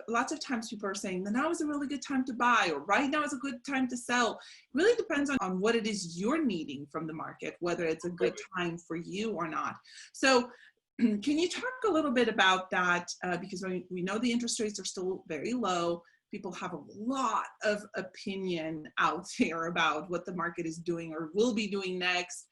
lots of times people are saying that now is a really good time to buy, or right now is a good time to sell. It really depends on what it is you're needing from the market, whether it's a good time for you or not. So can you talk a little bit about that? Because we know the interest rates are still very low. People have a lot of opinion out there about what the market is doing or will be doing next.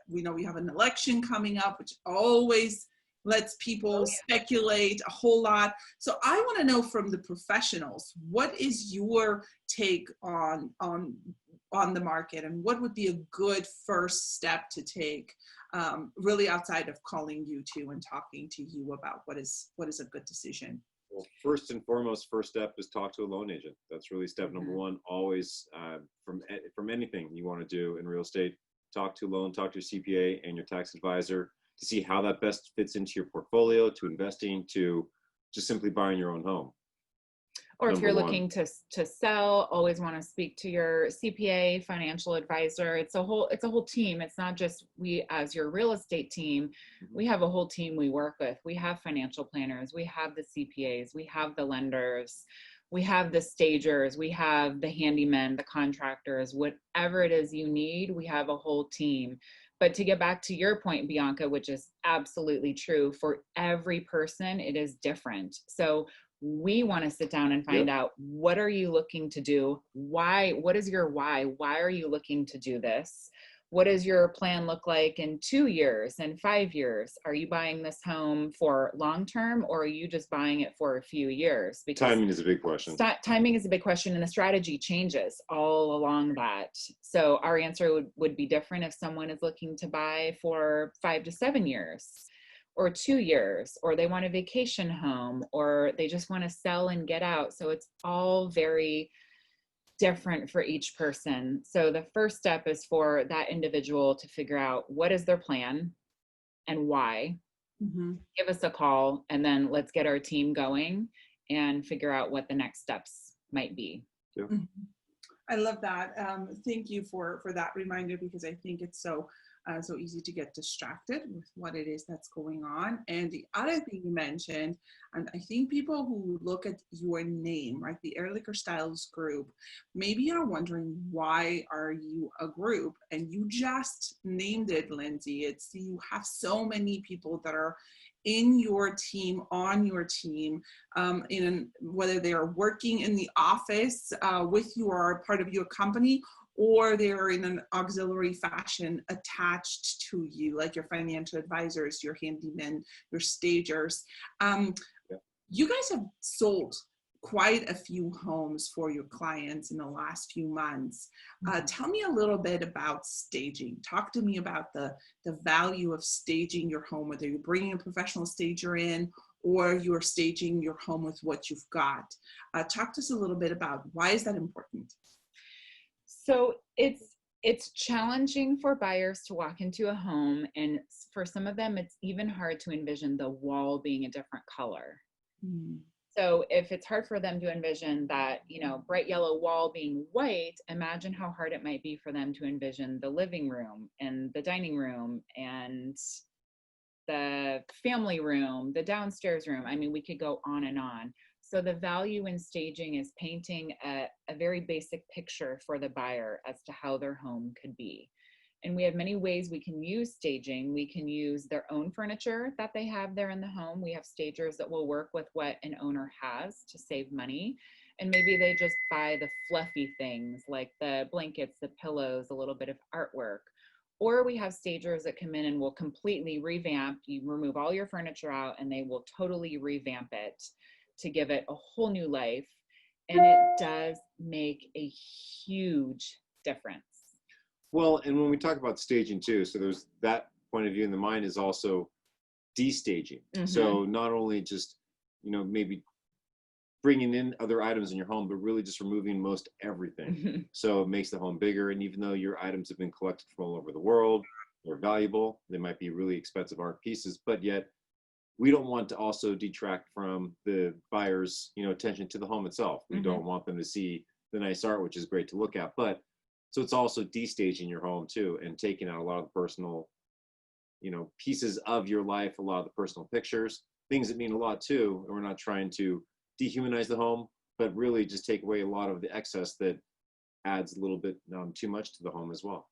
We know we have an election coming up, which always lets people speculate a whole lot. So I want to know from the professionals, what is your take on the market, and what would be a good first step to take, really outside of calling you two and talking to you about what is a good decision? Well, first and foremost, first step is talk to a loan agent. That's really step number one. Always, from anything you want to do in real estate, talk to your CPA and your tax advisor to see how that best fits into your portfolio, to investing, to just simply buying your own home. Or if you're looking to sell, always want to speak to your CPA, financial advisor. It's a whole team. It's not just we as your real estate team. We have a whole team we work with. We have financial planners. We have the CPAs. We have the lenders. We have the stagers. We have the handymen, the contractors, whatever it is you need, we have a whole team. But to get back to your point, Bianca, which is absolutely true, for every person, it is different. So we want to sit down and find out, what are you looking to do? Why? What is your why? Why are you looking to do this? What does your plan look like in 2 years and 5 years? Are you buying this home for long-term, or are you just buying it for a few years? Because timing is a big question. Timing is a big question, and the strategy changes all along that. So our answer would be different if someone is looking to buy for 5 to 7 years or 2 years, or they want a vacation home, or they just want to sell and get out. So it's all very different for each person. So the first step is for that individual to figure out what is their plan and why. Give us a call, and then let's get our team going and figure out what the next steps might be. I love that. Thank you for that reminder, because I think it's so easy to get distracted with what it is that's going on. And the other thing you mentioned, and I think people who look at your name, right, the Ehrlicher Styles Group, maybe are wondering, why are you a group? And you just named it, Lindsay. You have so many people that are in your team, on your team, whether they are working in the office with you or are part of your company, or they're in an auxiliary fashion attached to you, like your financial advisors, your handymen, your stagers. You guys have sold quite a few homes for your clients in the last few months. Tell me a little bit about staging. Talk to me about the value of staging your home, whether you're bringing a professional stager in or you're staging your home with what you've got. Talk to us a little bit about, why is that important? So it's challenging for buyers to walk into a home, and for some of them, it's even hard to envision the wall being a different color. So if it's hard for them to envision that, bright yellow wall being white, imagine how hard it might be for them to envision the living room and the dining room and the family room, the downstairs room. I mean, we could go on and on. So the value in staging is painting a very basic picture for the buyer as to how their home could be. And we have many ways we can use staging. We can use their own furniture that they have there in the home. We have stagers that will work with what an owner has to save money. And maybe they just buy the fluffy things like the blankets, the pillows, a little bit of artwork. Or we have stagers that come in and will completely revamp. You remove all your furniture out and they will totally revamp it to give it a whole new life. And it does make a huge difference. Well, and when we talk about staging too, so there's that point of view in the mind is also de-staging. So not only just, maybe bringing in other items in your home, but really just removing most everything. So it makes the home bigger. And even though your items have been collected from all over the world, they're valuable, they might be really expensive art pieces, but yet we don't want to also detract from the buyer's, attention to the home itself. We don't want them to see the nice art, which is great to look at, but so it's also de-staging your home too, and taking out a lot of the personal, pieces of your life, a lot of the personal pictures, things that mean a lot too. And we're not trying to dehumanize the home, but really just take away a lot of the excess that adds a little bit too much to the home as well.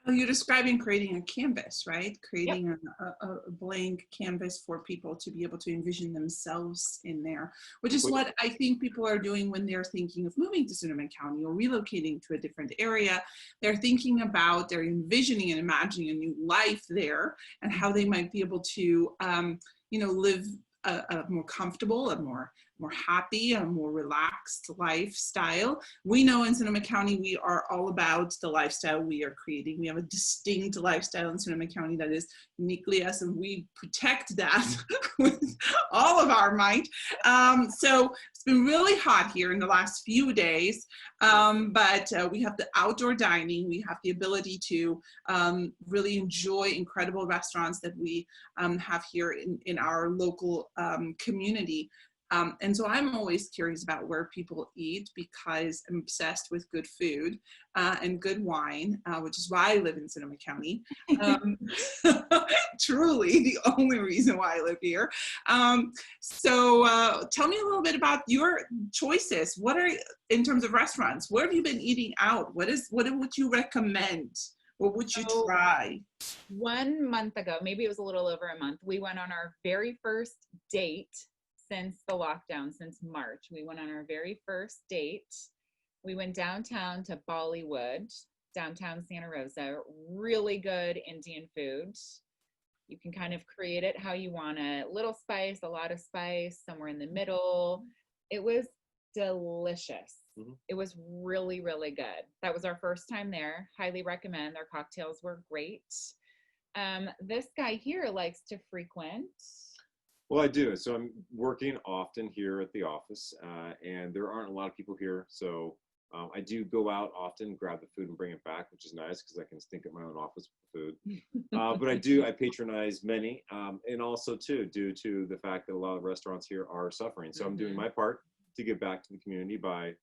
Oh, you're describing creating a canvas, right? Yep. Creating a blank canvas for people to be able to envision themselves in there, which is what I think people are doing when they're thinking of moving to Sonoma County or relocating to a different area. They're thinking about, they're envisioning and imagining a new life there and how they might be able to, live a more comfortable, a more happy, a more relaxed lifestyle. We know in Sonoma County, we are all about the lifestyle we are creating. We have a distinct lifestyle in Sonoma County that is uniquely us, and we protect that with all of our might. So it's been really hot here in the last few days, but we have the outdoor dining. We have the ability to really enjoy incredible restaurants that we have here in our local community. And so I'm always curious about where people eat because I'm obsessed with good food and good wine, which is why I live in Sonoma County. Truly the only reason why I live here. So tell me a little bit about your choices. What are, in terms of restaurants, where have you been eating out? What would you recommend? What would you try? 1 month ago, maybe it was a little over a month, we went on our very first date since the lockdown, since March. We went on our very first date. We went downtown to Bollywood, downtown Santa Rosa. Really good Indian food. You can kind of create it how you want it. Little spice, a lot of spice, somewhere in the middle. It was delicious. Mm-hmm. It was really, really good. That was our first time there. Highly recommend. Their cocktails were great. This guy here likes to frequent. Well, I do. So I'm working often here at the office, and there aren't a lot of people here. So I do go out often, grab the food and bring it back, which is nice because I can stink at my own office with food. But I patronize many, and also too, due to the fact that a lot of restaurants here are suffering. So I'm doing my part to give back to the community by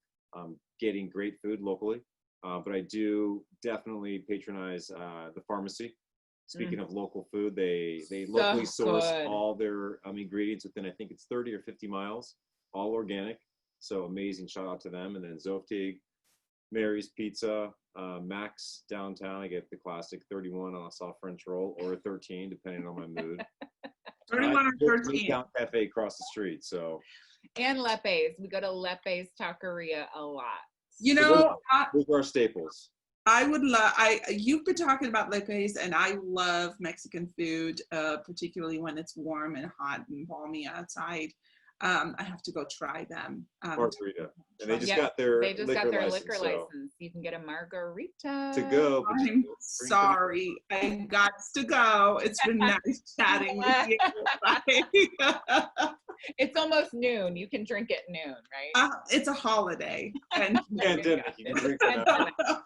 getting great food locally. But I do definitely patronize the pharmacy. Speaking of local food, they locally source all their ingredients within, I think it's 30 or 50 miles, all organic. So amazing, shout out to them. And then Zoftig, Mary's Pizza, Max downtown. I get the classic 31 on a soft French roll, or 13, depending on my mood. 31 or 13. Cafe across the street. So. And Lepe's. We go to Lepe's Taqueria a lot. You know, those are our staples. I would love, you've been talking about Lepe's, and I love Mexican food, particularly when it's warm and hot and balmy outside. I have to go try them. Margarita. And they just got their liquor license. So. You can get a margarita. To go. I'm sorry. I got to go. It's been nice chatting with you. It's almost noon. You can drink at noon, right? It's a holiday. And pandemic. You can drink it now.